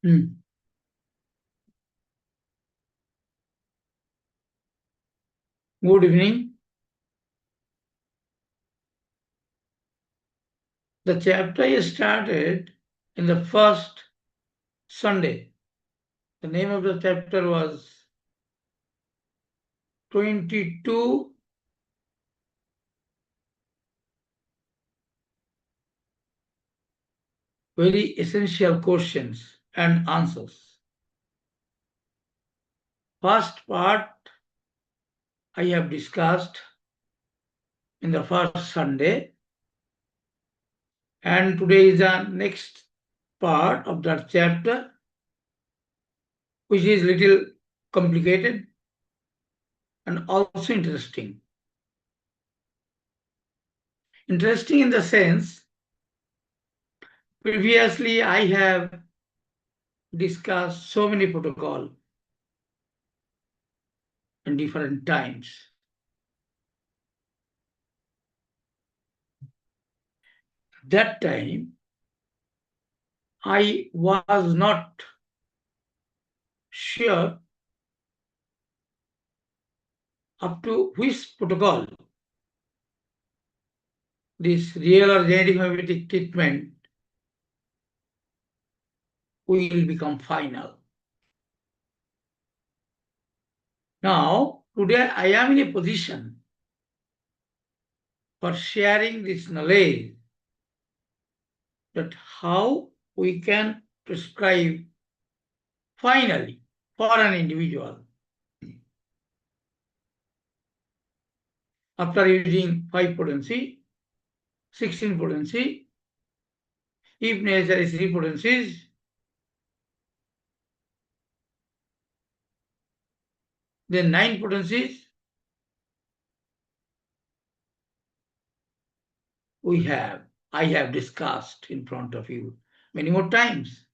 Good evening. The chapter is started in the first Sunday. The name of the chapter was 22 very essential questions and answers. First part I have discussed in the first Sunday, and today is the next part of that chapter, which is little complicated and also interesting. Interesting in the sense, previously I have discussed so many protocols in different times. That time, I was not sure up to which protocol this real or genetic homeopathic treatment will become final. Now, today I am in a position for sharing this knowledge that how we can prescribe finally for an individual after using 5 potency, 16 potency, if necessary 3 potencies, then 9 potencies I have discussed in front of you many more times.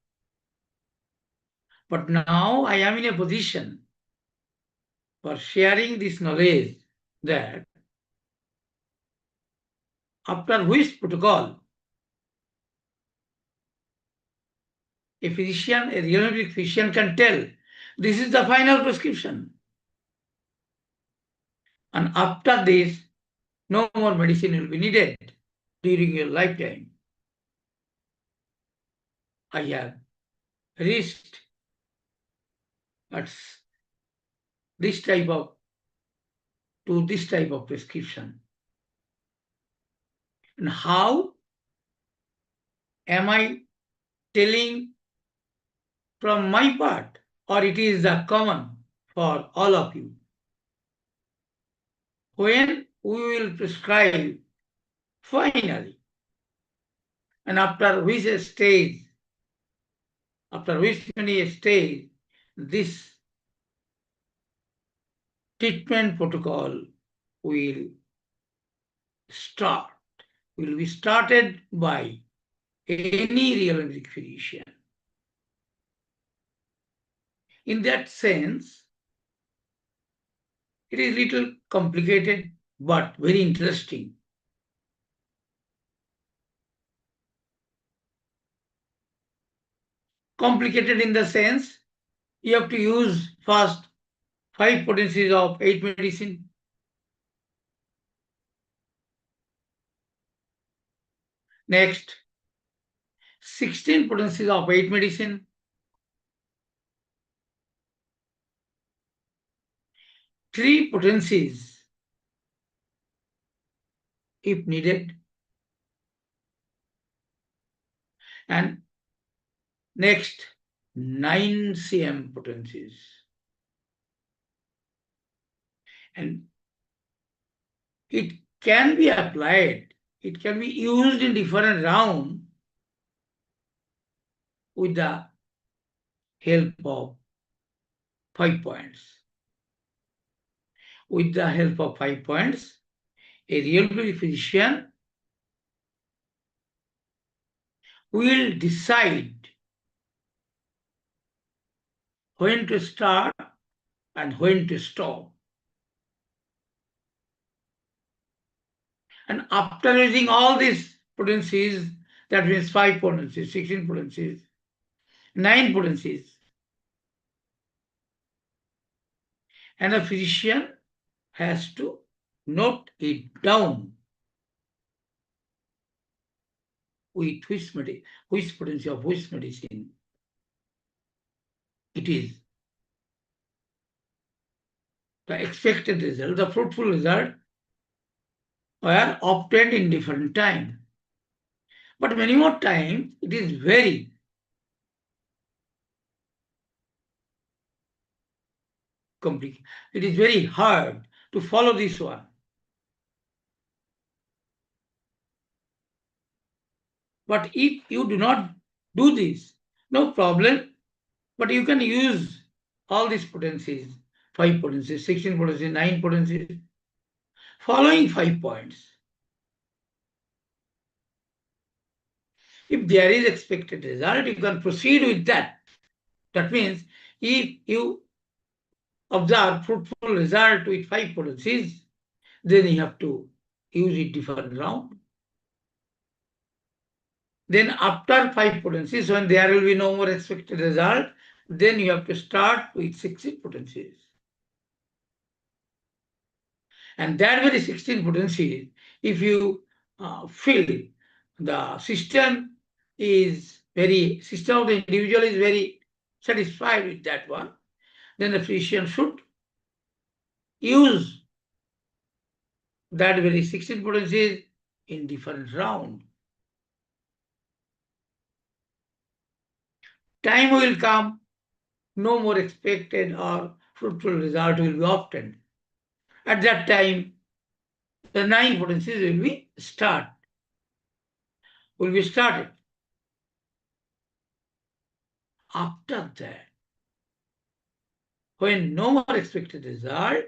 But now I am in a position for sharing this knowledge that after which protocol a physician, a real homeopathic physician can tell this is the final prescription. And after this, no more medicine will be needed during your lifetime. I have reached at this type of prescription. And how am I telling from my part, or it is the common for all of you? When we will prescribe finally, and after which stage, after which many stage, this treatment protocol will start, will be started by any real homeopathic physician. In that sense, it is little complicated but very interesting. Complicated in the sense you have to use first 5 potencies of 8 medicine. Next, 16 potencies of 8 medicine. Three potencies if needed. And next, 9 cm potencies. And it can be applied, it can be used in different round with the help of 5 points. With the help of 5 points, a real physician will decide when to start and when to stop. And after using all these potencies, that means 5 potencies, 16 potencies, 9 potencies. And the physician has to note it down with which potency of which medicine it is. The expected result, the fruitful result, were obtained in different time. But many more times it is very complicated. It is very hard to follow this one. But if you do not do this, no problem. But you can use all these potencies, 5 potencies, 16 potencies, 9 potencies, following 5 points. If there is expected result, you can proceed with that. That means if you observe fruitful result with 5 potencies, then you have to use it different round. Then after 5 potencies, when there will be no more expected result, then you have to start with 16 potencies. And that very 16 potencies, if you feel the system of the individual is very satisfied with that one, then the physician should use that very 16 potencies in different round. Time will come, no more expected or fruitful result will be obtained. At that time, the 9 potencies will be started. After that, when no more expected result,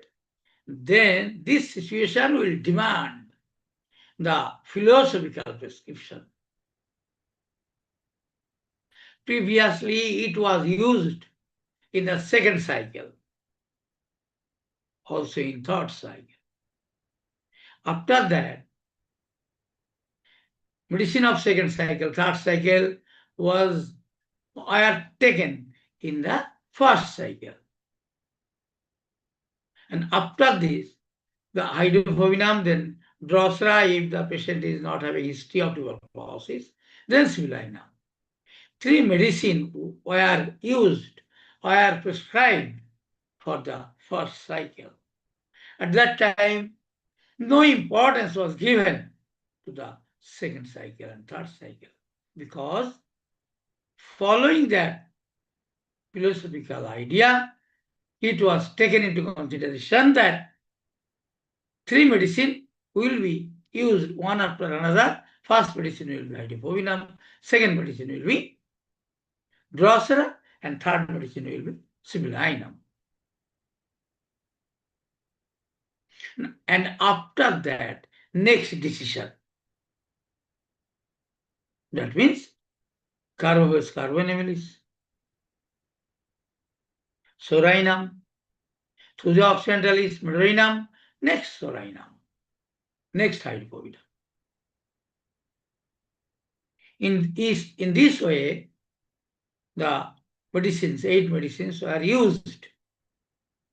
then this situation will demand the philosophical prescription. Previously, it was used in the second cycle, also in third cycle. After that, medicine of second cycle, third cycle were taken in the first cycle. And after this, the hydrophobinum, then Drosera, if the patient is not having history of tuberculosis, then Sibilinum. 3 medicines were prescribed for the first cycle. At that time, no importance was given to the second cycle and third cycle, because following that philosophical idea, it was taken into consideration that 3 medicine will be used one after another. First medicine will be hydrophobinum, second medicine will be Drosera, and third medicine will be Sibilinum. And after that, next decision. That means Carbobus carbonemylus, Sorinum, Thuja occidentalis, Medorinum, next Sorinum, next hydrophobinum. In this way, the medicines, 8 medicines, were used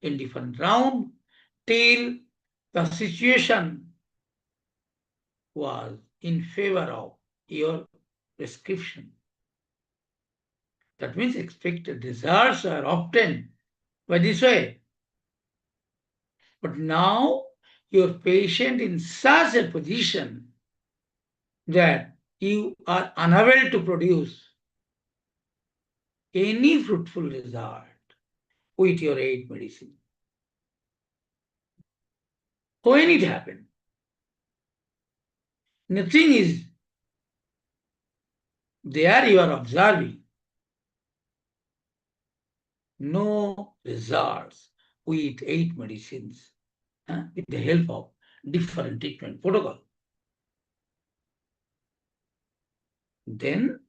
in different round till the situation was in favor of your prescription. That means expected results are obtained by this way. But now your patient in such a position that you are unable to produce any fruitful result with your 8 medicine. When it happened, nothing is there, you are observing no results with 8 medicines with the help of different treatment protocol. Then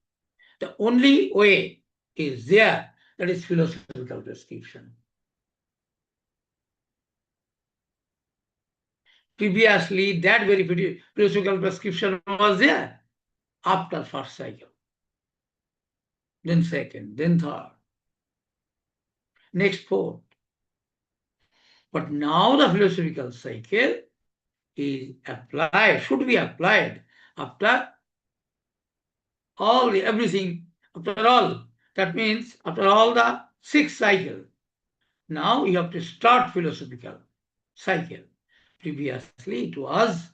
the only way is there, that is philosophical prescription. Previously, that very philosophical prescription was there after first cycle. then second, then third, next fourth. But now the philosophical cycle is applied, should be applied after everything, after all. That means after all the 6 cycles. Now you have to start philosophical cycle. Previously it was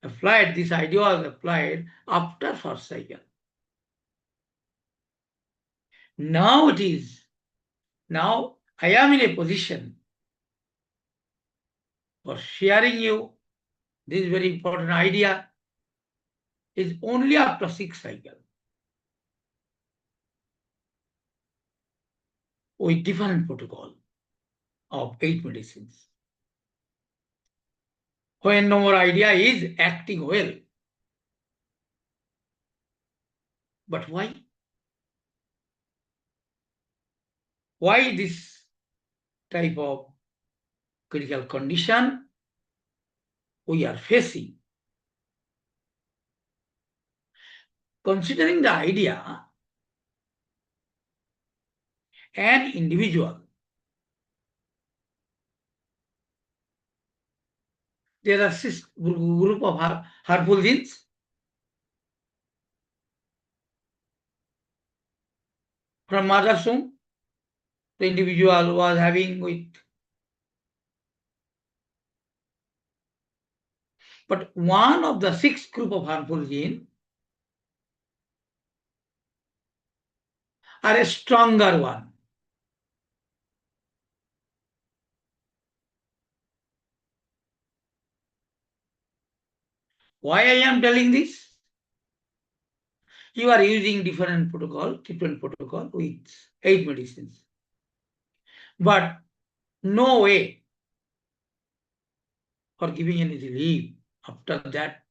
applied, this idea was applied after first cycle. Now it is, now I am in a position for sharing you this very important idea is only after 6 cycles with different protocol of 8 medicines. When no more idea is acting well. But why? Why this type of critical condition we are facing? Considering the idea, an individual, there are 6 group of harmful genes. From mother's womb, the individual was having with. But one of the 6 group of harmful genes are a stronger one. Why I am telling this? You are using different protocol, treatment protocol with 8 medicines. But no way for giving any relief after that.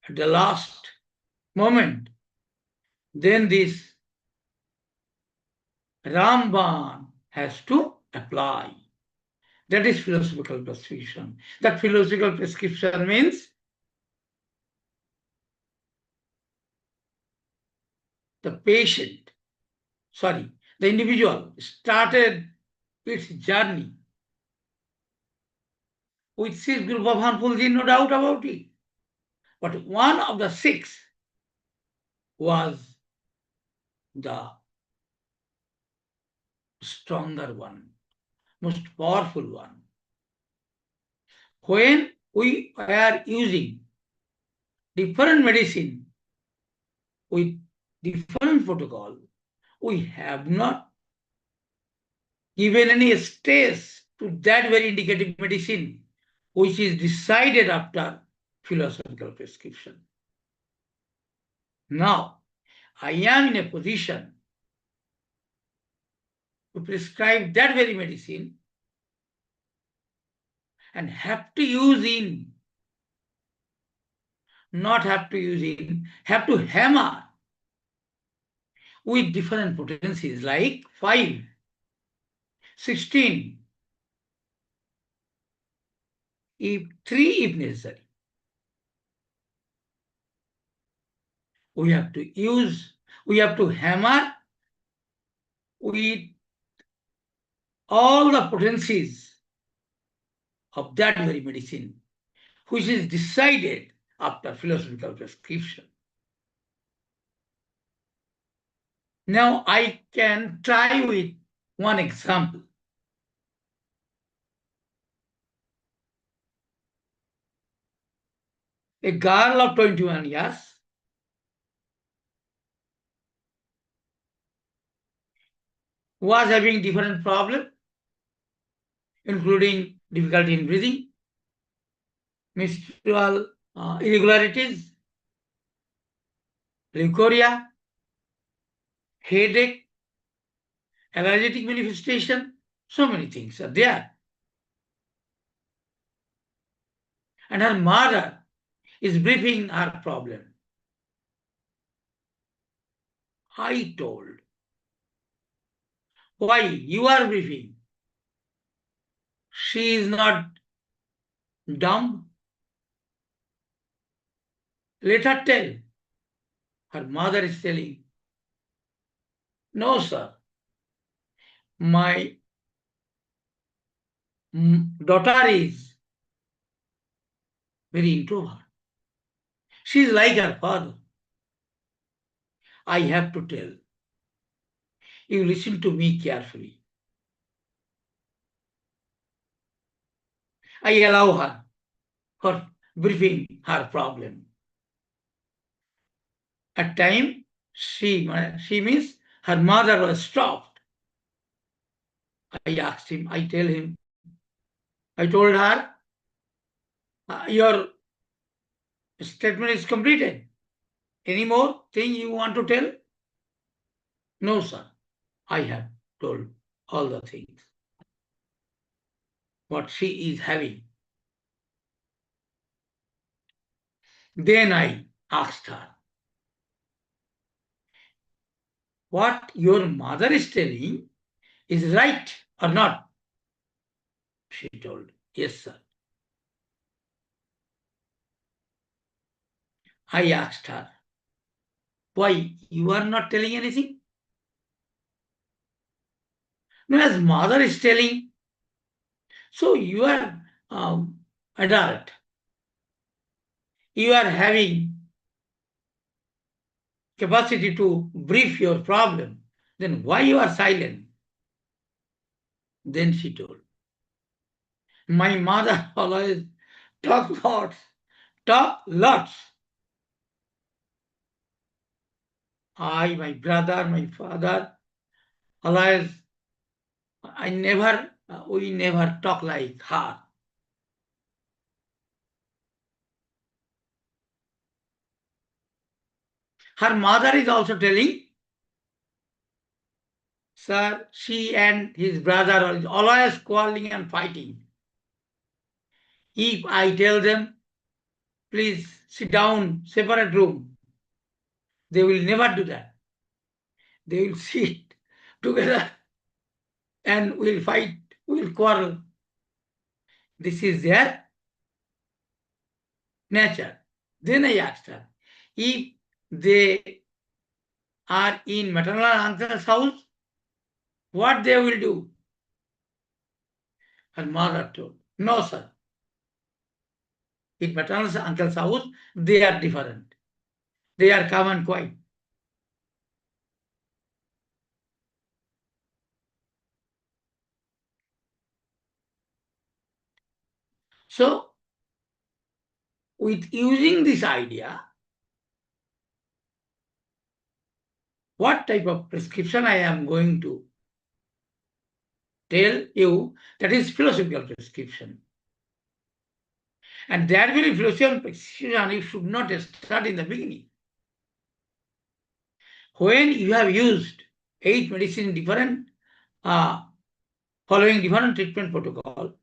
At the last moment, then this Ramban has to apply. That is philosophical prescription. That philosophical prescription means the individual started its journey with 6 group of harmful genes, no doubt about it. But one of the 6 was the stronger one, most powerful one. When we are using different medicine with different protocol, we have not given any stress to that very indicative medicine, which is decided after philosophical prescription. Now, I am in a position to prescribe that very medicine and have to use in, not have to use in, have to hammer with different potencies like 5, 16, if 3 if necessary. We have to hammer with all the potencies of that very medicine, which is decided after philosophical prescription. Now I can try with one example. A girl of 21 years was having different problems, including difficulty in breathing, menstrual irregularities, leukorrhea, headache, allergic manifestation, so many things are there. And her mother is briefing her problem. I told, why you are briefing? She is not dumb. Let her tell. Her mother is telling, No, sir. My daughter is very introvert. She is like her father. I have to tell. You listen to me carefully. I allow her for briefing her problem. At time, she means her mother was stopped. I asked him, I told her, your statement is completed. Any more thing you want to tell? No, sir. I have told all the things what she is having. Then I asked her, what your mother is telling is right or not? She told, yes, sir. I asked her, why you are not telling anything? No, as mother is telling, so you are adult. You are having capacity to brief your problem. Then why you are silent? Then she told, my mother always talk lots. My brother, my father, always, we never talk like her. Her mother is also telling, sir, she and his brother are always quarreling and fighting. If I tell them, please sit down, separate room, they will never do that. They will sit together and will fight, will quarrel. This is their nature. Then I asked her, if they are in maternal uncle's house, what they will do? Her mother told, no, sir. In maternal uncle's house, they are different. They are calm and quiet. So, with using this idea, what type of prescription I am going to tell you, that is philosophical prescription. And that very philosophical prescription you should not start in the beginning. When you have used 8 medicine different, following different treatment protocol,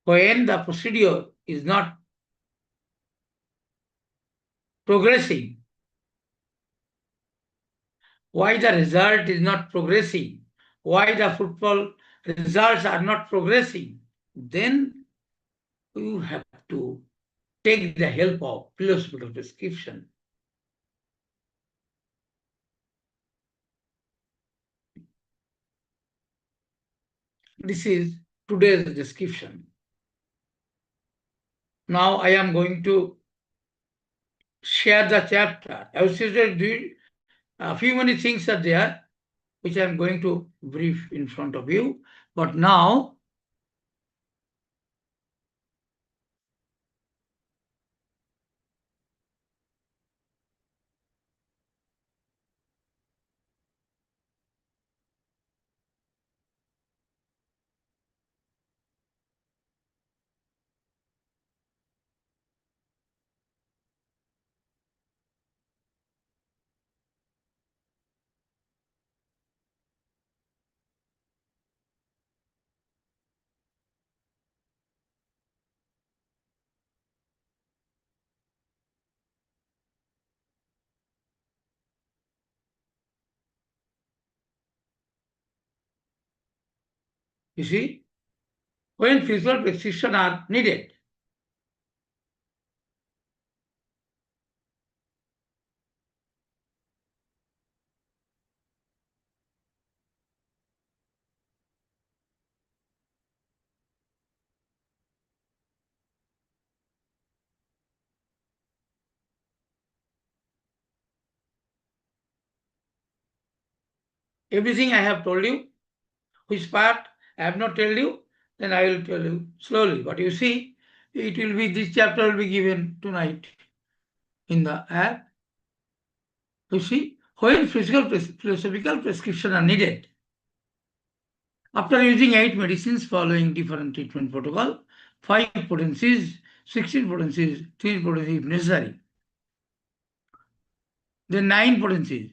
when the procedure is not progressing, why the result is not progressing, why the fruitful results are not progressing, then you have to take the help of philosophical prescription. This is today's description. Now I am going to share the chapter. I was said a few many things are there, which I am going to brief in front of you. But now, you see, when physical prescription are needed, Everything I have told you. Which part I have not told you, then I will tell you slowly. But you see, it will be this chapter will be given tonight in the app. You see, when philosophical prescription are needed, after using 8 medicines following different treatment protocol, 5 potencies, 16 potencies, 3 potencies if necessary, then 9 potencies.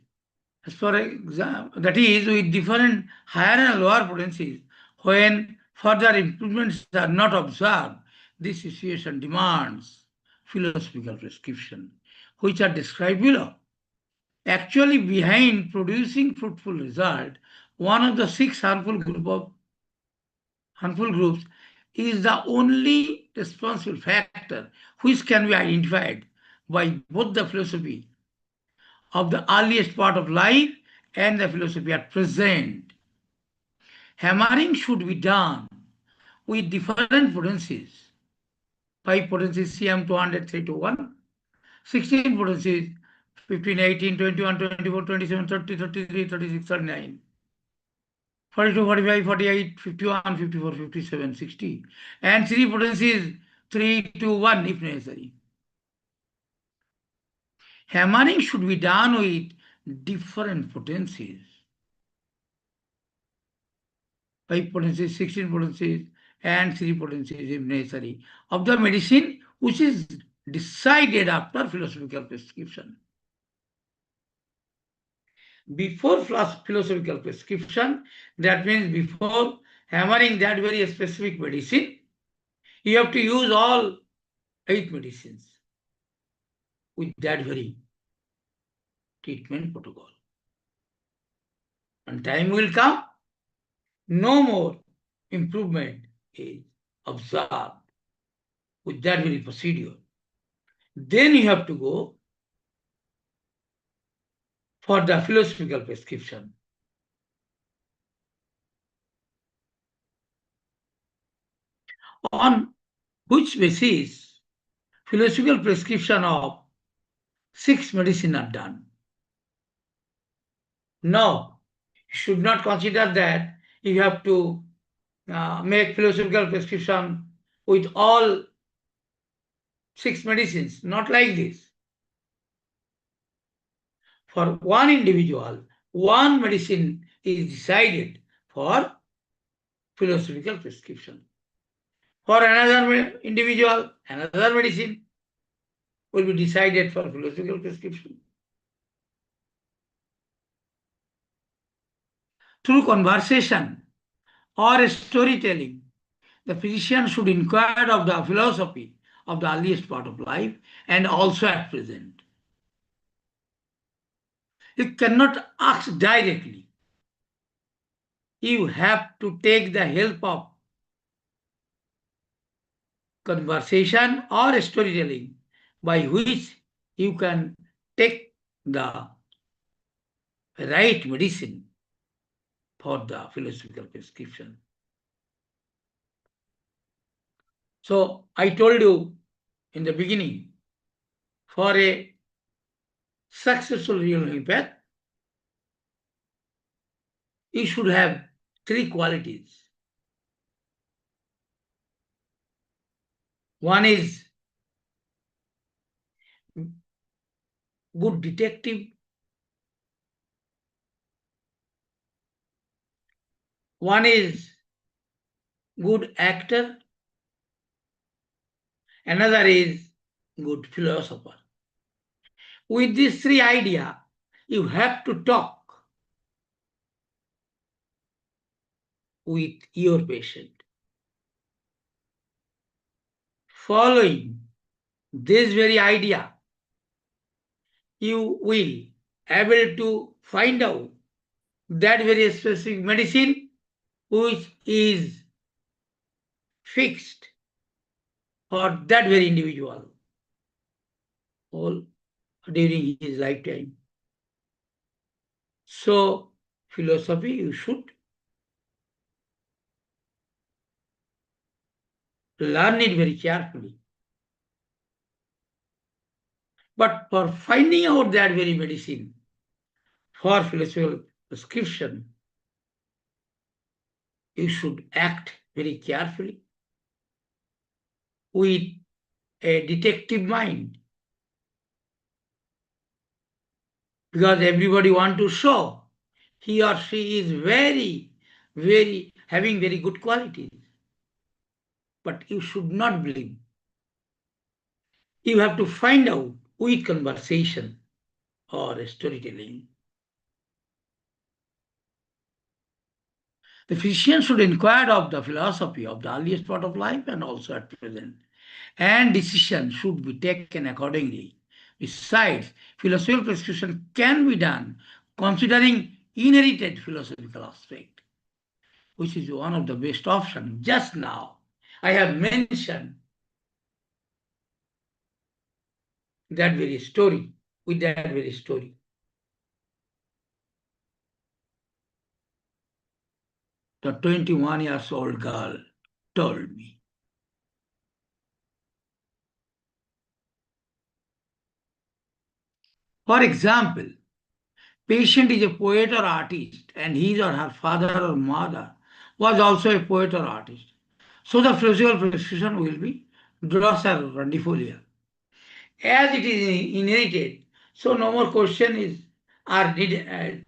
As for example, that is with different higher and lower potencies, when further improvements are not observed, this situation demands philosophical prescription, which are described below. Actually, behind producing fruitful result, one of the 6 harmful groups is the only responsible factor which can be identified by both the philosophy of the earliest part of life and the philosophy at present. Hammering should be done with different potencies. 5 potencies CM 200, 321, 16 potencies 15, 18, 21, 24, 27, 30, 33, 36, 39. 42, 45, 48, 51, 54, 57, 60. And 3 potencies 3 to 1 if necessary. Hammering should be done with different potencies. 5 potencies, 16 potencies, and 3 potencies if necessary of the medicine which is decided after philosophical prescription. Before philosophical prescription, that means before hammering that very specific medicine, you have to use all 8 medicines with that very treatment protocol. And time will come, no more improvement is observed with that very procedure. Then you have to go for the philosophical prescription. On which basis philosophical prescription of 6 medicine are done. No, you should not consider that you have to make philosophical prescription with all 6 medicines. Not like this. For one individual, one medicine is decided for philosophical prescription. For another individual, another medicine will be decided for philosophical prescription. Through conversation or storytelling, the physician should inquire of the philosophy of the earliest part of life and also at present. You cannot ask directly. You have to take the help of conversation or storytelling by which you can take the right medicine for the philosophical prescription. So I told you in the beginning, for a successful real homeopath, you should have 3 qualities. One is good detective. One is good actor. Another is good philosopher. With these 3 ideas, you have to talk with your patient. Following this very idea, you will able to find out that very specific medicine which is fixed for that very individual all during his lifetime. So philosophy you should learn it very carefully. But for finding out that very medicine for philosophical prescription, you should act very carefully with a detective mind, because everybody want to show he or she is very having very good qualities. But you should not believe. You have to find out with conversation or storytelling. The physician should inquire of the philosophy of the earliest part of life and also at present, and decision should be taken accordingly. Besides, philosophical prescription can be done considering inherited philosophical aspect, which is one of the best options. Just now, I have mentioned that very story, with that very story. The 21 years old girl told me. For example, patient is a poet or artist, and his or her father or mother was also a poet or artist. So the philosophical prescription will be Drosser rundifolia. As it is inherited, so no more question is are needed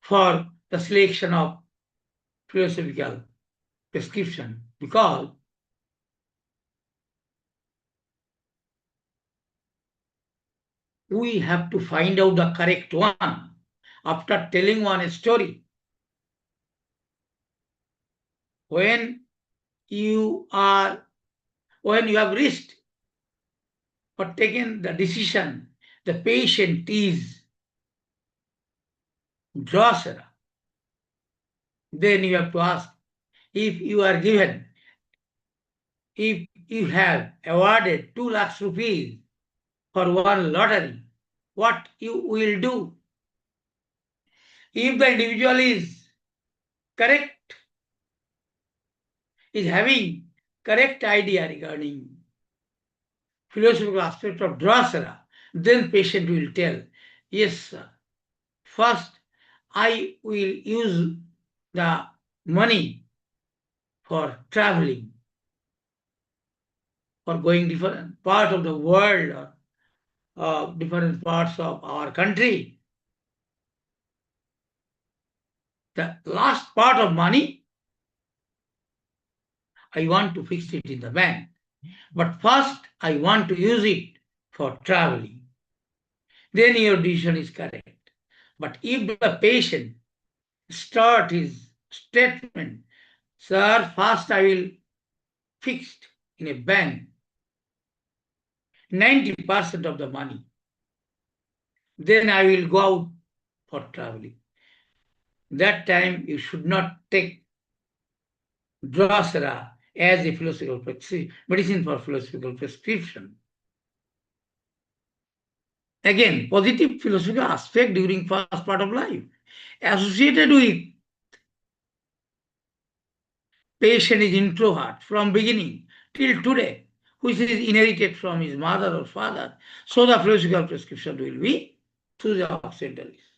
for the selection of philosophical prescription, because we have to find out the correct one after telling one story. When you are when you have reached or taken the decision, the patient is Drosera, then you have to ask, if you are given, if you have awarded 2 lakhs rupees for one lottery, what you will do? If the individual is correct, is having correct idea regarding philosophical aspect of Drosera, then patient will tell, yes, sir, first I will use the money for traveling, for going different part of the world or different parts of our country. The last part of money, I want to fix it in the bank. But first, I want to use it for traveling. Then your decision is correct. But if the patient start his statement, sir, first I will fix in a bank 90% of the money. Then I will go out for traveling. That time you should not take Drosera as a philosophical medicine for philosophical prescription. Again, positive philosophical aspect during first part of life associated with patient is introvert from beginning till today, which is inherited from his mother or father. So the philosophical prescription will be through the occidentalists.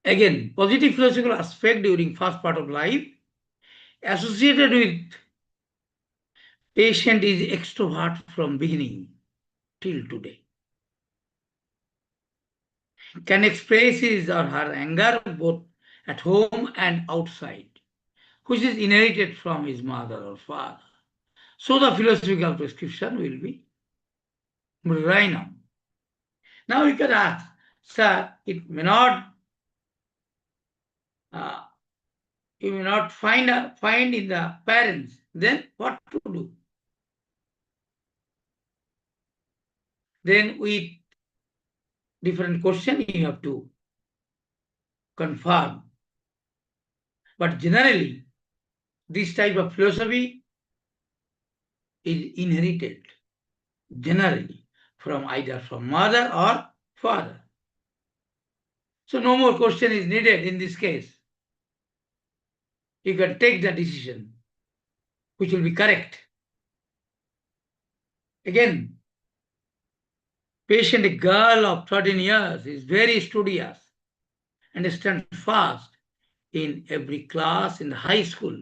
Again, positive philosophical aspect during first part of life associated with patient is extrovert from beginning till today. Can express his or her anger both at home and outside, which is inherited from his mother or father. So the philosophical prescription will be rhino. Now you can ask, sir, it may not uh, you may not find in the parents, then what to do? Then with different question you have to confirm. But generally, this type of philosophy is inherited generally from either from mother or father. So no more question is needed in this case. You can take the decision which will be correct. Again, patient girl of 13 years is very studious and stands fast in every class in the high school.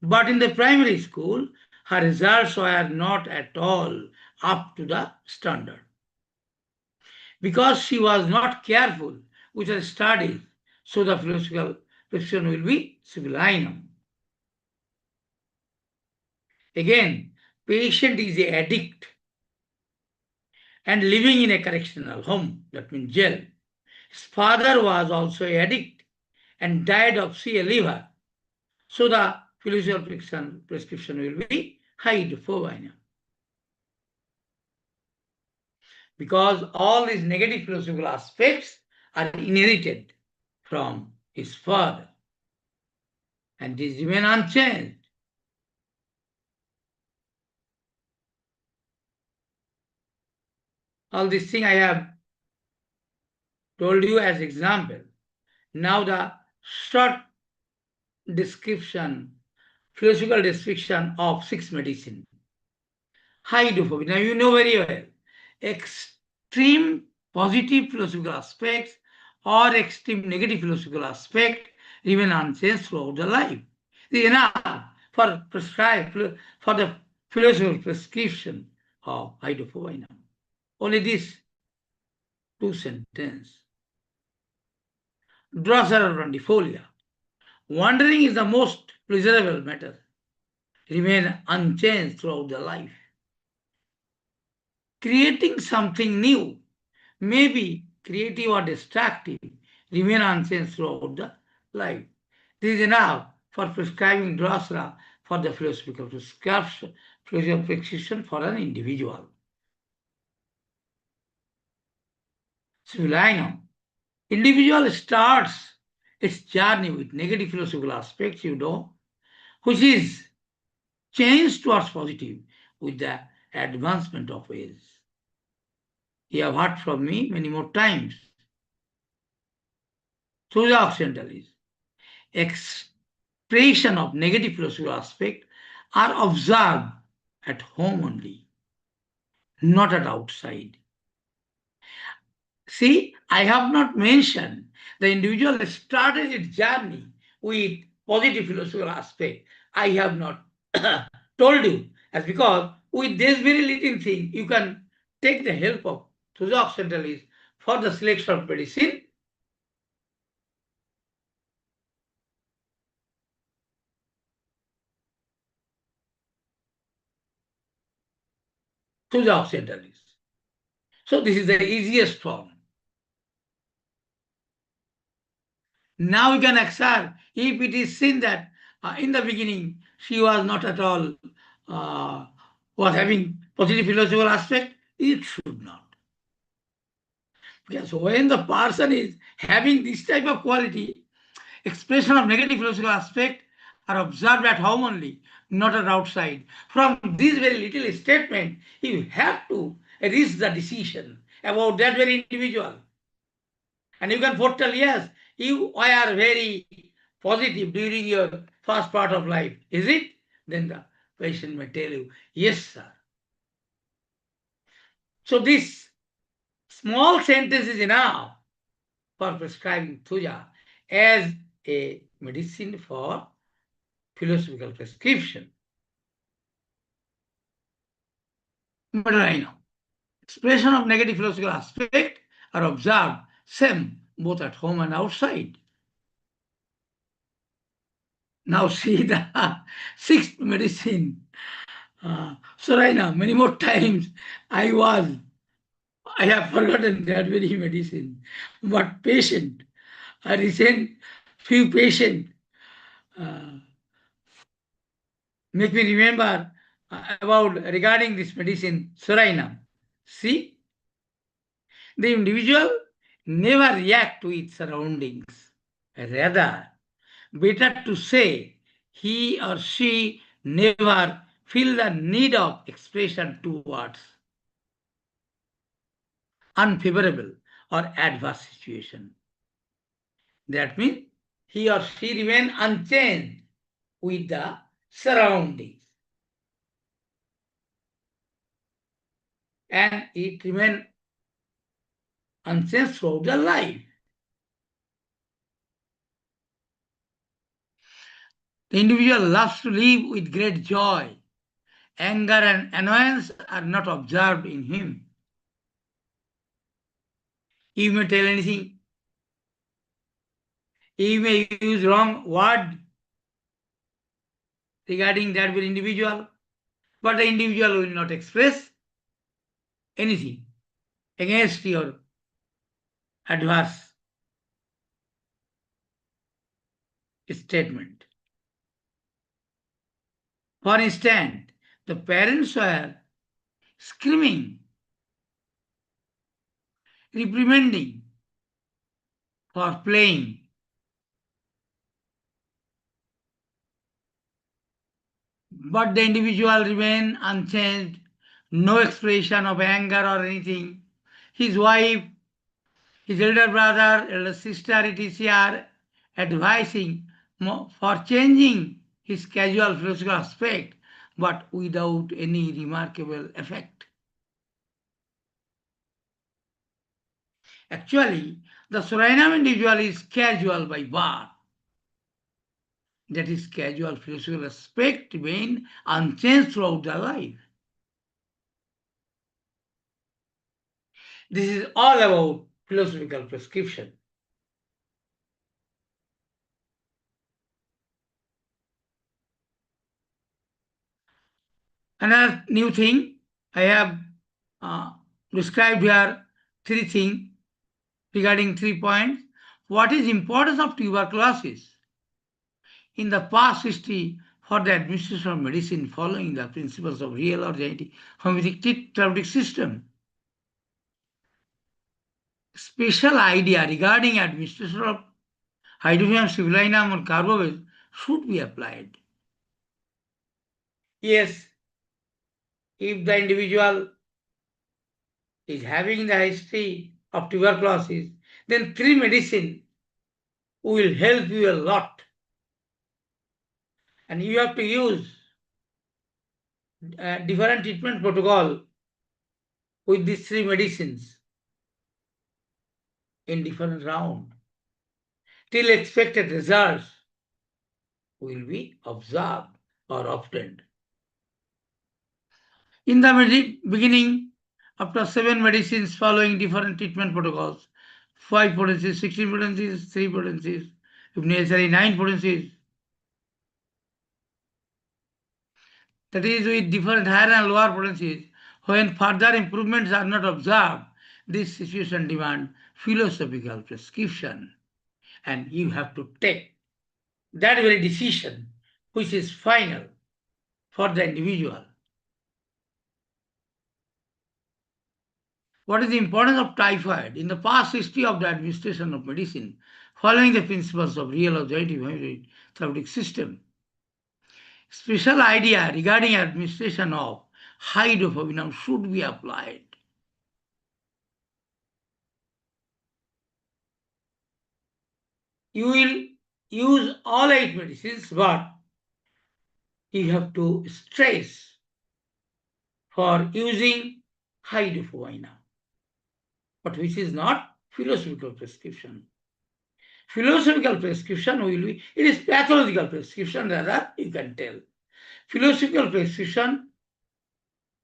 But in the primary school, her results were not at all up to the standard. Because she was not careful with her studies, so the philosophical prescription will be sublime. Again, patient is a addict and living in a correctional home, that means jail. His father was also an addict and died of sea liver. So the philosophical prescription will be hydrophobia. Because all these negative philosophical aspects are inherited from his father and these remain unchanged. All these things I have told you as example. Now the short description, philosophical description of six medicine. Hydrophobia. Now you know very well. Extreme positive philosophical aspects or extreme negative philosophical aspect remain unchanged throughout the life. This is enough for for the philosophical prescription of hydrophobia. Only this two sentences. Drosera randifolia. Wandering is the most pleasurable matter. Remain unchanged throughout the life. Creating something new, maybe creative or destructive, remain unchanged throughout the life. This is enough for prescribing drosera for the philosophical prescription for an individual. Civilinum. Individual starts its journey with negative philosophical aspects, which is changed towards positive with the advancement of age. You have heard from me many more times. Through the Occidentalists, expression of negative philosophical aspect are observed at home only, not at outside. See, I have not mentioned the individual started its journey with positive philosophical aspect. I have not told you, as because with this very little thing, you can take the help of the Occidentalists for the selection of medicine. To the Occidentalists. So this is the easiest form. Now we can accept if it is seen that in the beginning she was not at all was having positive philosophical aspect, it should not. Because when the person is having this type of quality, expression of negative philosophical aspect are observed at home only, not at outside. From this very little statement, you have to reach the decision about that very individual. And you can foretell, yes, you are very positive during your first part of life. Is it? Then the patient may tell you, yes, sir. So this small sentence is enough for prescribing thuja as a medicine for philosophical prescription. But I know expression of negative philosophical aspect are observed same both at home and outside. Now see the sixth medicine. So right now, many more times I have forgotten that very medicine. But patient, I recent few patient uh, make me remember about regarding this medicine, Suriname. See, the individual never react to its surroundings. Rather, better to say he or she never feel the need of expression towards unfavorable or adverse situation. That means he or she remain unchanged with the surroundings and it remain unchanged throughout the life. The individual loves to live with great joy. Anger and annoyance are not observed in him. You may tell anything, you may use wrong word regarding that very individual, but the individual will not express anything against your adverse statement. For instance, the parents were screaming, reprimanding for playing. But the individual remained unchanged, no expression of anger or anything. His wife, his elder brother, elder sister, etc. are advising for changing his casual physical aspect, but without any remarkable effect. Actually, the Suriname individual is casual by birth. That is, casual physical aspect remain unchanged throughout their life. This is all about philosophical prescription. Another new thing I have uh, described here three things regarding 3 points. What is importance of tuberculosis in the past history for the administration of medicine following the principles of real or genetic homeopathic therapeutic system? Special idea regarding administration of hydrogen, sibylinum or carbobase should be applied. Yes, if the individual is having the history of tuberculosis, then three medicine will help you a lot. And you have to use different treatment protocol with these three medicines in different round till expected results will be observed or obtained. In the beginning, after 7 medicines following different treatment protocols, 5 potencies, 16 potencies, 3 potencies, if necessary 9 potencies, that is with different higher and lower potencies, when further improvements are not observed, this situation demands philosophical prescription and you have to take that very decision which is final for the individual. What is the importance of typhoid in the past history of the administration of medicine following the principles of real or genetic therapeutic system? Special idea regarding administration of hydrophobinum should be applied. You will use all 8 medicines, but you have to stress for using hydrophobinum, but which is not philosophical prescription. Philosophical prescription will be, it is pathological prescription rather, you can tell. Philosophical prescription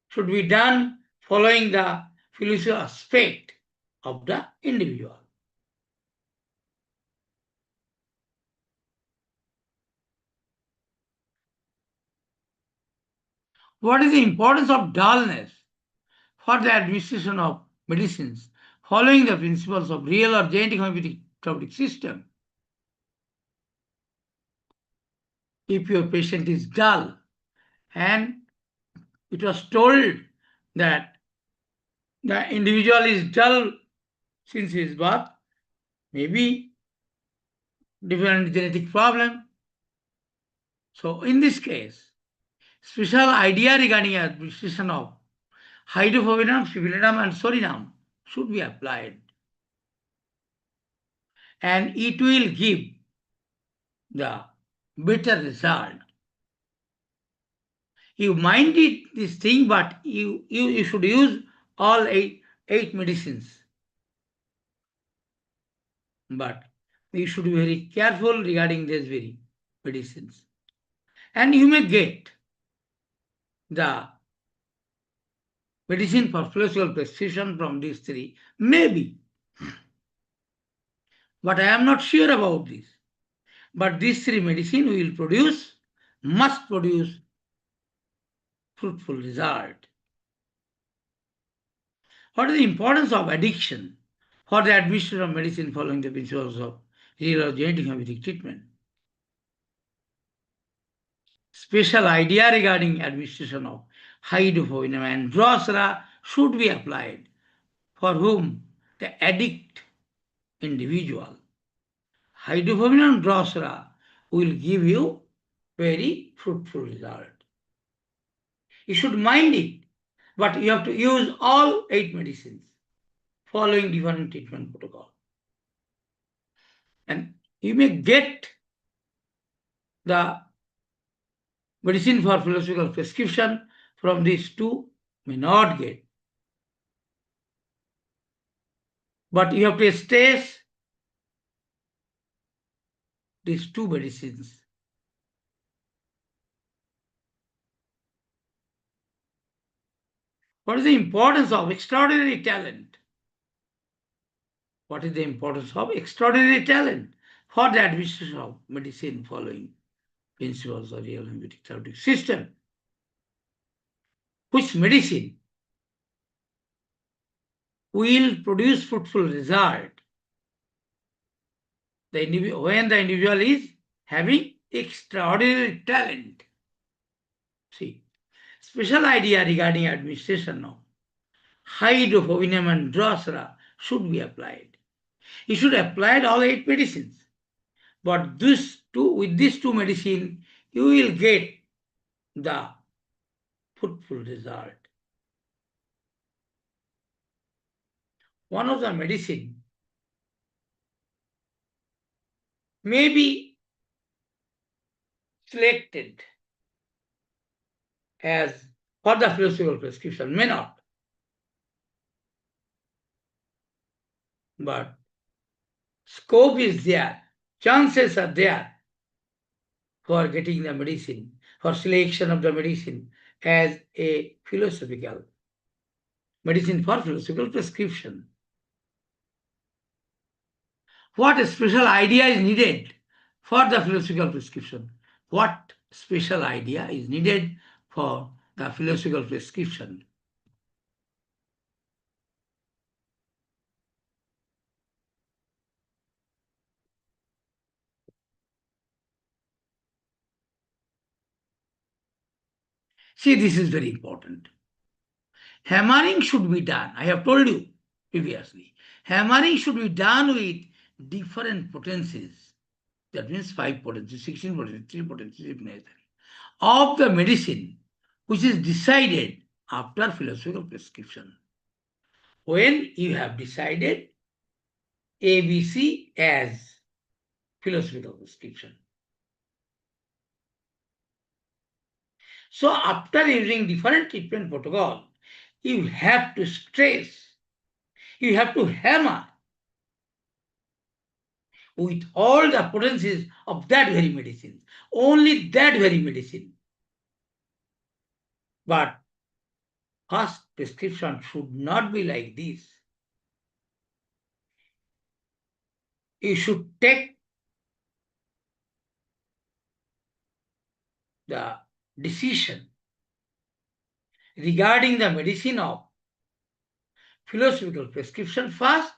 should be done following the philosophical aspect of the individual. What is the importance of dullness for the administration of medicines following the principles of real or genetic homeopathic therapeutic system? if your patient is dull and it was told that the individual is dull since his birth, maybe different genetic problem. So in this case, special idea regarding administration of hydrophobinum, sibilinum and sorinum should be applied, and it will give the better result. You mind it this thing, but you should use all eight medicines. But you should be very careful regarding these very medicines. And you may get the medicine for philosophical prescription from these three, maybe. But I am not sure about this. But these three medicine must produce fruitful result. What is the importance of addiction for the administration of medicine following the principles of real or genetic homeopathic treatment? Special idea regarding administration of hydrophobinum and drosera should be applied for whom the addict individual. Hydrophobinum drosera will give you very fruitful result. You should mind it, but you have to use all 8 medicines following different treatment protocol. And you may get the medicine for philosophical prescription from these two, may not get. But you have to stress these two medicines. What is the importance of extraordinary talent? What is the importance of extraordinary talent for the administration of medicine following principles of real homeopathic therapeutic system? Which medicine will produce fruitful result when the individual is having extraordinary talent? See, special idea regarding administration of hydrophobinum and drosera should be applied. You should apply all 8 medicines. But with these two medicine, you will get the fruitful result. One of the medicine may be selected as for the philosophical prescription, may not. But scope is there, chances are there for getting the medicine, for selection of the medicine as a philosophical medicine for philosophical prescription. What special idea is needed for the philosophical prescription? What special idea is needed for the philosophical prescription? See, this is very important. Hammering should be done. I have told you previously. Hammering should be done with different potencies. That means 5 potencies, 16 potencies, 3 potencies, if necessary, of the medicine which is decided after philosophical prescription. When you have decided ABC as philosophical prescription. So after using different treatment protocol, you have to stress, you have to hammer with all the potencies of that very medicine, only that very medicine. But first prescription should not be like this. You should take the decision regarding the medicine of philosophical prescription first.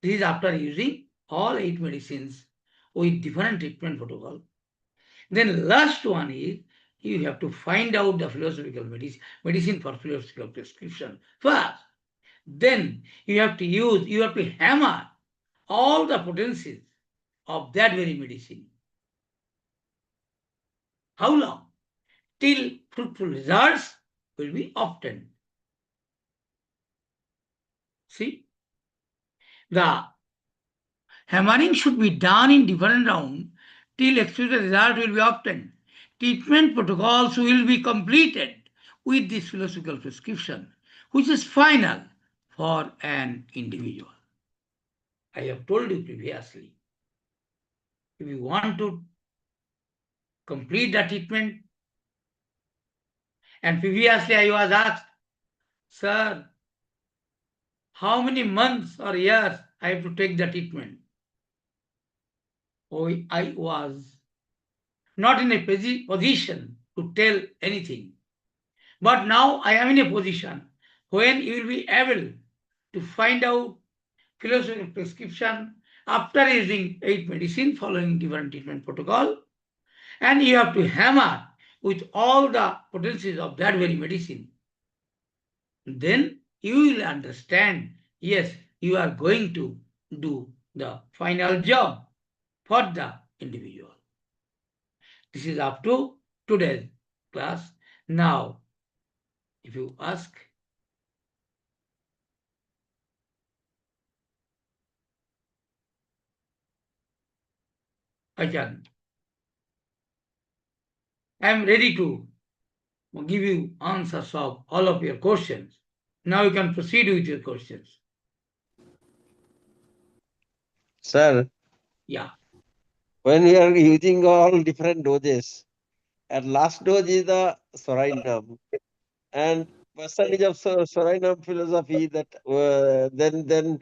This is after using all 8 medicines with different treatment protocol. Then last one is you have to find out the philosophical medicine for philosophical prescription first. Then you have to hammer all the potencies of that very medicine. How long? Till fruitful results will be obtained. See, the hammering should be done in different rounds till expected result will be obtained. Treatment protocols will be completed with this philosophical prescription, which is final for an individual. I have told you previously, if you want to complete the treatment, and previously I was asked, sir, how many months or years I have to take the treatment? Oh, I was not in a position to tell anything. But now I am in a position when you will be able to find out philosophical prescription after using 8 medicine following different treatment protocol, and you have to hammer with all the potencies of that very medicine. Then you will understand, yes, you are going to do the final job for the individual. This is up to today's class. Now, if you ask, I am ready to give you answers of all of your questions. Now you can proceed with your questions. Sir, Yeah. when we are using all different doses, and last dose is the Sorainam, and percentage of Sorainam philosophy that then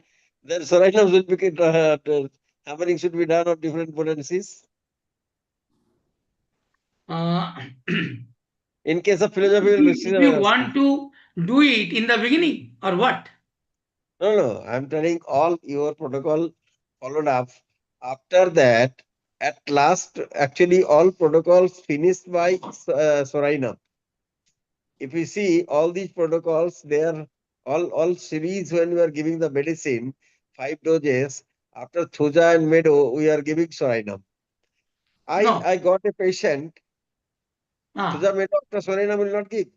Sorainam will be hammering should be done on different potencies. Uh, In case of philosophy, if prescription, you I'm asking. want to do it in the beginning or what? No, I'm telling all your protocol followed up. After that, at last, actually, all protocols finished by Sorainam. If you see all these protocols, they are all series when we are giving the medicine, 5 doses. After Thuja and Meadow, we are giving Sorainam. No. I got a patient, Thuja Ah, Meadow after Sorainam will not give.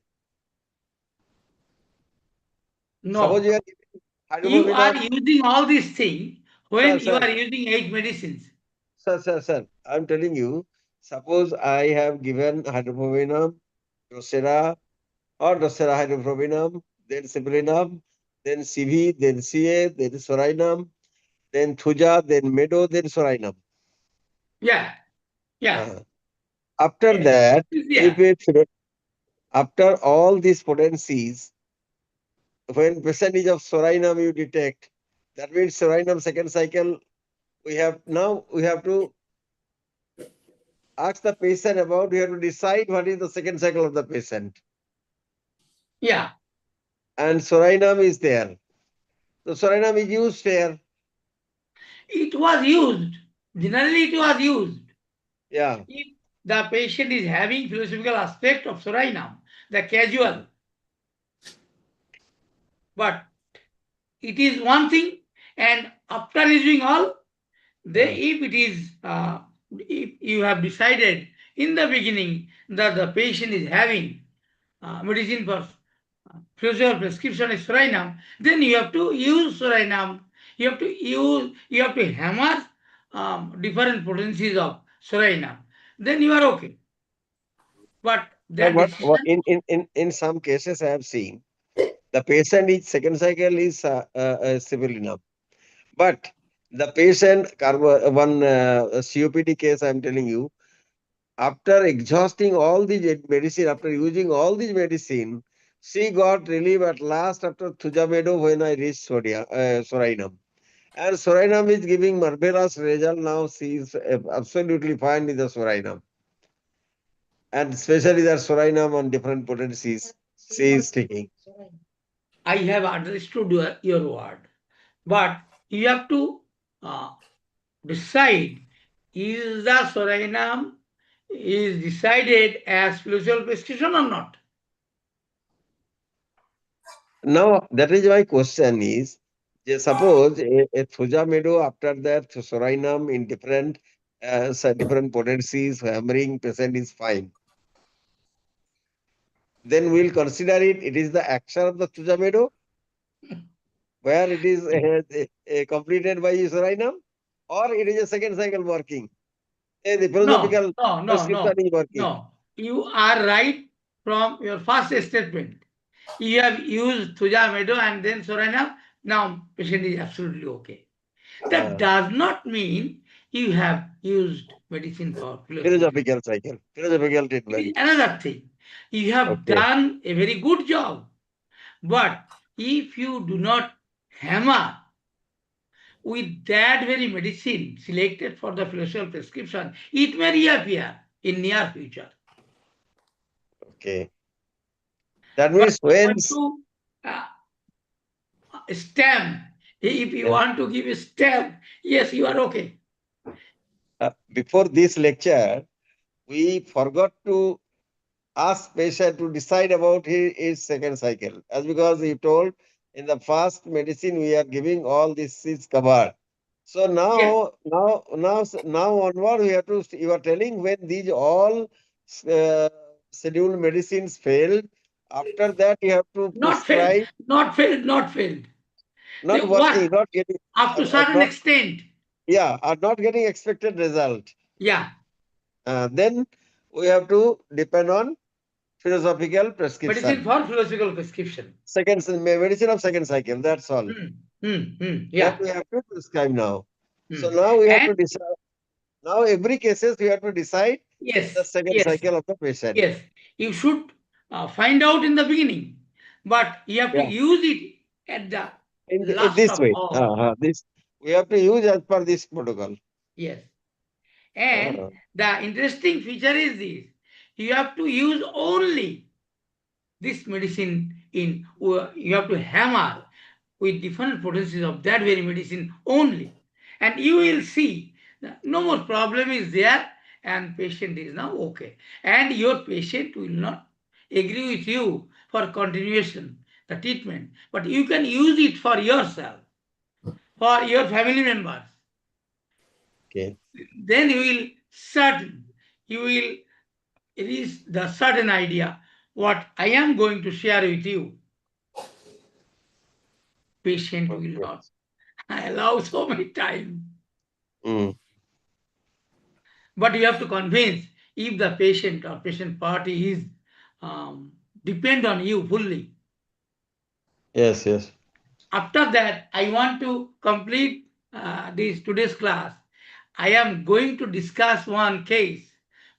Suppose no. you are giving You are hydrofobinum, using all these things sir, when you sir, are using 8 medicines. sir. I'm telling you, suppose I have given hydrofobinum, Drosera, or Drosera hydrofobinum, then Cipelinum, then CV, then CA, then Sorainam, then Thuja, then Meadow, then Sorainam. Yeah. Yeah. Uh, After Yes. that, if Yeah. it after all these potencies, when percentage of Sorainam you detect, that means Sorainam second cycle, we have to ask the patient about, we have to decide what is the second cycle of the patient. Yeah. And Sorainam is there. So Sorainam is used here. It was used. Generally, it was used. Yeah. If the patient is having philosophical aspect of Sorainam, the casual, but it is one thing, and after using all, Uh, if it is, if you have decided in the beginning that the patient is having medicine for physical prescription is Suriname, then you have to use Suriname. You have to hammer different potencies of Suriname. Then you are okay. But Sir, that decision, in some cases I have seen the patient is second cycle is civil enough, but the patient one COPD case I'm telling you, after exhausting all these medicine, after using all these medicine, she got relief at last after Thujamedo when I reached Sorainam. And Sorainam is giving marvelous result now. She is absolutely fine with the Sorainam. And especially the Sorainam on different potencies she is taking. I have understood your word. But you have to uh, decide is the Sorainam is decided as philosophical prescription or not? Now, that is my question is, suppose a Thuja meadow after that Sorainam in different potencies, hammering patient is fine. Then we'll consider it is the action of the Thuja meadow where it is completed by Sorainam, or it is a second cycle working. The No, philosophical no, no, prescription no, is working. no. You are right from your first statement. You have used Thuja Meadow and then Soranam. Now patient is absolutely okay. That Uh, does not mean you have used medicine for philosophical. philosophical cycle, philosophical It is treatment. another thing. You have Okay. done a very good job. But if you do not hammer with that very medicine selected for the philosophical prescription, it may reappear in near future. Okay. That But means you when want to stamp, if you want to give a stamp, yes, you are okay. before this lecture, we forgot to ask patient to decide about his second cycle. As because he told in the first medicine we are giving all this is covered. So Yes, now onward we have to. You are telling when these all uh, scheduled medicines failed. After that you have to not failed, prescribe not failed, not failed. They not working, work not getting, up to certain not extent. yeah, are not getting expected result. Yeah, Then we have to depend on philosophical medicine prescription. for philosophical prescription. Medicine of second cycle. That's all. That Yeah. we have to prescribe now. So Hmm. now we have And to decide. Now every cases we have to decide the yes, second yes, cycle of the patient. yes, you should find out in the beginning, but you have to Yeah, use it at the in last this of way. all. This we have to use as per this protocol. Yes. And Uh, the interesting feature is this, you have to use only this medicine in, you have to hammer with different potencies of that very medicine only. And you will see that no more problem is there and patient is now okay. And your patient will not agree with you for continuation, the treatment, but you can use it for yourself, for your family members. okay. Then you will reach the certain idea what I am going to share with you. Patient will Okay. not allow so many time. Mm. But you have to convince if the patient or patient party is um, depend on you fully. Yes, yes. After that, I want to complete this today's class. I am going to discuss one case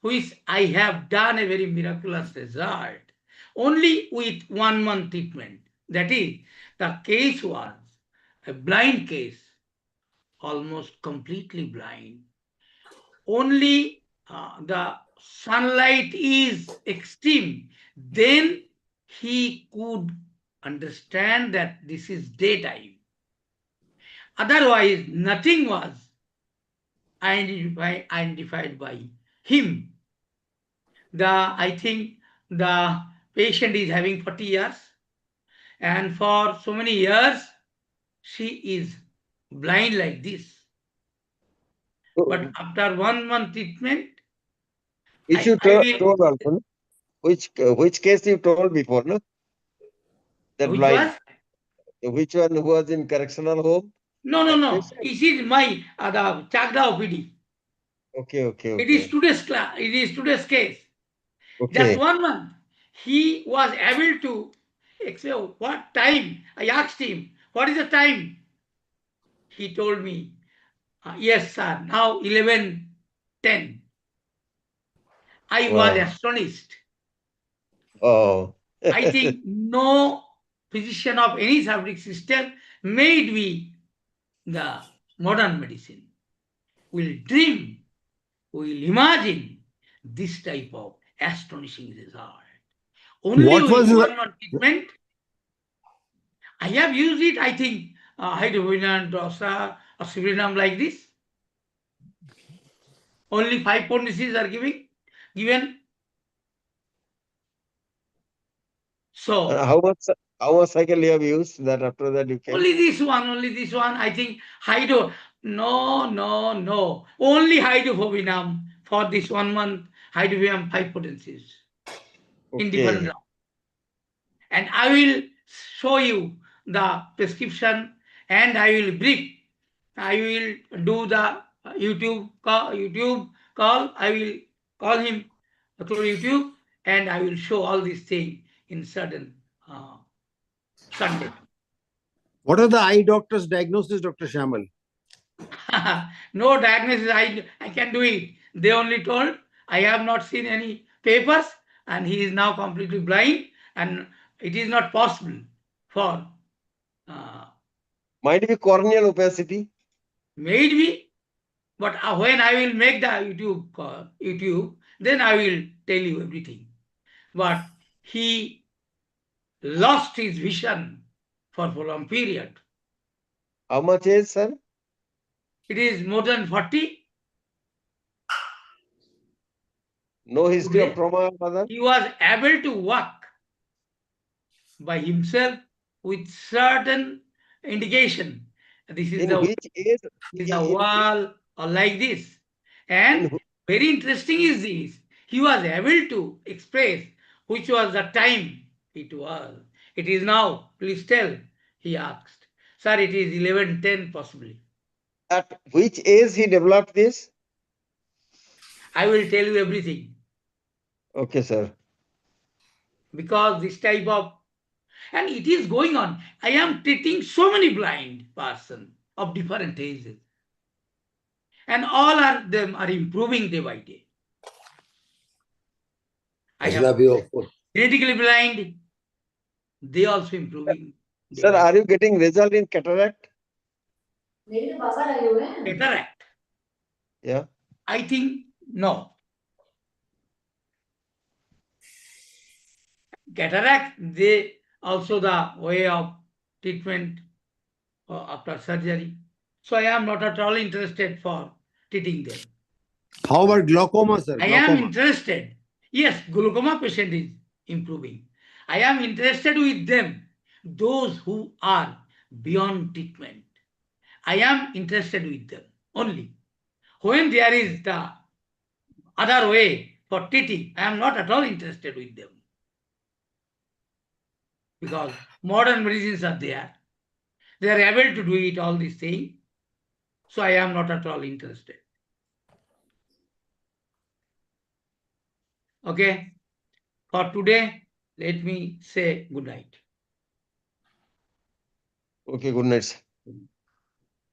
which I have done a very miraculous result only with 1 month treatment. That is, the case was a blind case, almost completely blind. Only the sunlight is extreme. Then he could understand that this is daytime. Otherwise, nothing was identified by him. I think the patient is having 40 years, and for so many years she is blind like this. But So, after 1 month treatment, which you I will. told also, no? Which case you told before, no? That Which blind. was? Which one who was in correctional home? No, no, That no. patient. It is my the Chakda OPD. Okay, okay, It is okay. today's class. It is today's case. Just Okay. 1 month. He was able to say, what time? I asked him, what is the time? He told me, yes, sir, now 11:10. I was Wow. astonished. Oh. I think no physician of any therapeutic system, may it be the modern medicine, will dream, will imagine this type of astonishing result. Only What with was the 1 month treatment, I have used it, I think, hydroquinone, dosa, or sibirinum like this. Only 5 potencies are given. So how much cycle you have used? That after that you can. only this one, only this one. I think hydro. No, no, no. Only hydrophobinum for this 1 month. Hydrophobinum 5 potencies in different Okay. round. And I will show you the prescription and I will brief. I will do the YouTube call. I will call him through YouTube and I will show all these things in certain Sunday. What are the eye doctor's diagnosis, Dr. Shyamal? No diagnosis, I can do it. They only told I have not seen any papers and he is now completely blind and it is not possible for uh, Might be corneal opacity. maybe, but when I will make the YouTube, then I will tell you everything. But he lost his vision for a long period. How much age, sir? It is more than 40. No history of Today, trauma, mother. he was able to walk by himself with certain indication. This is In the which age? is the wall or like this. And In very interesting is this. He was able to express which was the time it was. It is now, please tell, he asked. Sir, it is 11:10 possibly. at which age he developed this? I will tell you everything Okay, sir. because this type of and it is going on. I am treating so many blind person of different ages. And all are them are improving day by day. I have genetically blind, they also improving day Sir, by are you getting result in cataract? day. Cataract, Yeah. I think no. Cataract, they also the way of treatment after surgery. So I am not at all interested for treating them. How about glaucoma, sir? I am Glaucoma. interested. Yes, glaucoma patient is improving. I am interested with them, those who are beyond treatment. I am interested with them only. When there is the other way for treating, I am not at all interested with them. Because modern medicines are there. They are able to do it, all these things. So I am not at all interested. Okay? For today, let me say good night. Okay, good night, sir.